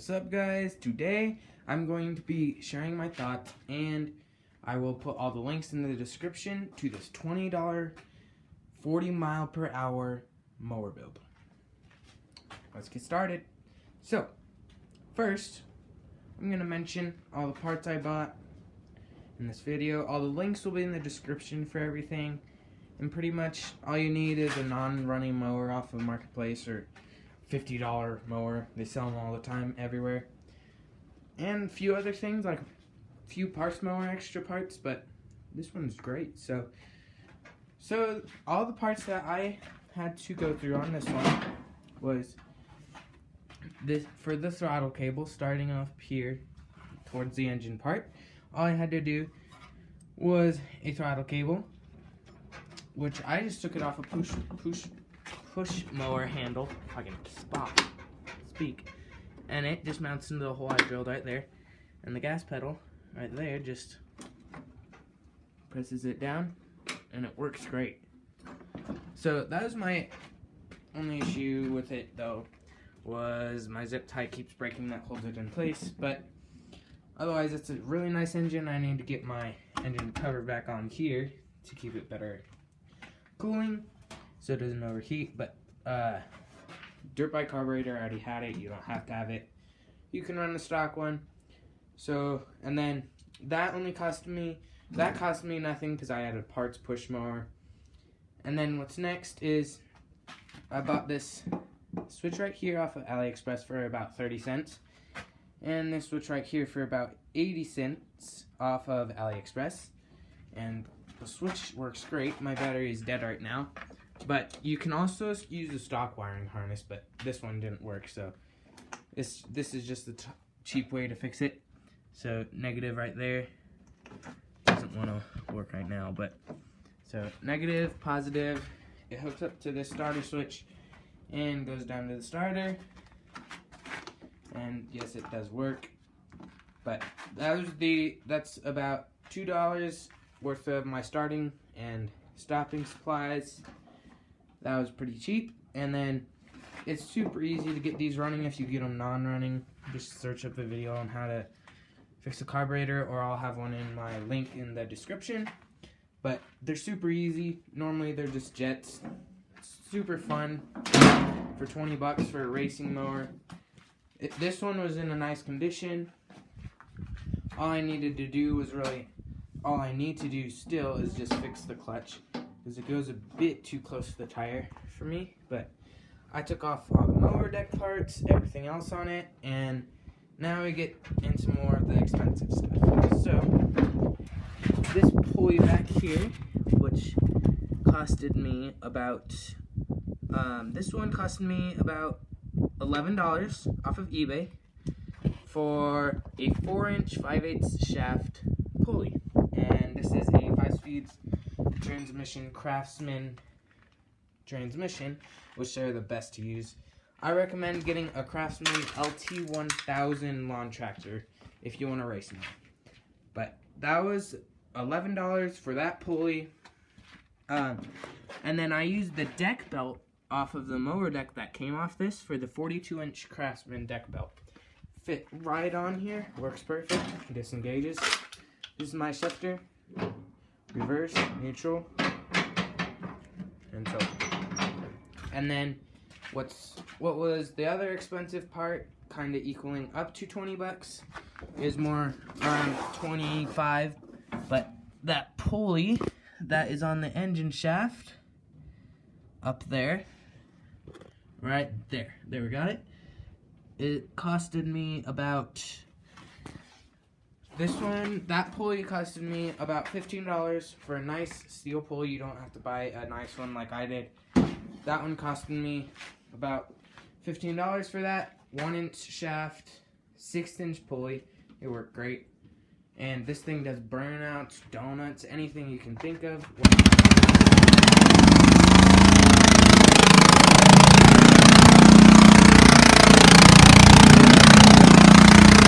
What's up, guys? Today I'm going to be sharing my thoughts, and I will put all the links in the description to this $20 40-mile-per-hour mower build. Let's get started. So first, I'm going to mention all the parts I bought in this video. All the links will be in the description for everything, and pretty much all you need is a non-running mower off of Marketplace or $50 mower. They sell them all the time everywhere, and a few other things like a few parts mower extra parts, but this one's great. So all the parts that I had to go through on this one was this. For the throttle cable, starting off here towards the engine part, all I had to do was a throttle cable, which I just took it off a push mower handle, if I can speak, and it just mounts into the hole I drilled right there, and the gas pedal right there just presses it down, and it works great. So that was my only issue with it, though, was my zip tie keeps breaking that holds it in place, but otherwise it's a really nice engine. I need to get my engine cover back on here to keep it better cooling so it doesn't overheat, but dirt bike carburetor, I already had it. You don't have to have it. You can run the stock one. So, and then that cost me nothing because I had a parts push mower. And then what's next is I bought this switch right here off of Aliexpress for about 30 cents. And this switch right here for about 80 cents off of Aliexpress. And the switch works great. My battery is dead right now. But you can also use a stock wiring harness, but this one didn't work, so this is just the cheap way to fix it. So negative right there. Doesn't want to work right now, but so negative, positive. It hooks up to this starter switch and goes down to the starter. And yes, it does work. But that's about $2 worth of my starting and stopping supplies. That was pretty cheap. And then it's super easy to get these running if you get them non-running. Just search up a video on how to fix a carburetor, or I'll have one in my link in the description. But they're super easy. Normally they're just jets. Super fun for 20 bucks for a racing mower. This one was in a nice condition. All I need to do still is just fix the clutch, because it goes a bit too close to the tire for me. But I took off all the mower deck parts, everything else on it, and now we get into more of the expensive stuff. So this pulley back here, which costed me about this one costed me about $11 off of eBay for a 4-inch 5/8 shaft pulley. And this is a 5-speed transmission, Craftsman transmission, which are the best to use. I recommend getting a Craftsman LT1000 lawn tractor if you want to race now. But that was $11 for that pulley. And then I used the deck belt off of the mower deck that came off this for the 42-inch Craftsman deck belt. Fit right on here, works perfect, disengages. This is my shifter, reverse, neutral, and so. And then what was the other expensive part, kind of equaling up to 20 bucks, is more around 25. But that pulley that is on the engine shaft up there, right there, we got it. It costed me about, that pulley costed me about $15 for a nice steel pulley. You don't have to buy a nice one like I did. That one costed me about $15 for that. 1-inch shaft, 6-inch pulley. It worked great. And this thing does burnouts, donuts, anything you can think of.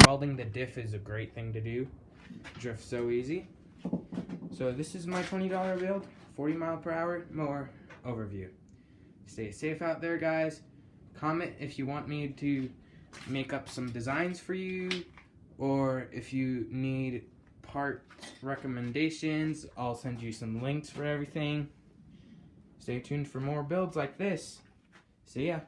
Welding the diff is a great thing to do. Drifts so easy. So this is my $20 build, 40-mile-per-hour mower overview. Stay safe out there, guys. Comment if you want me to make up some designs for you, or if you need part recommendations, I'll send you some links for everything. Stay tuned for more builds like this. See ya.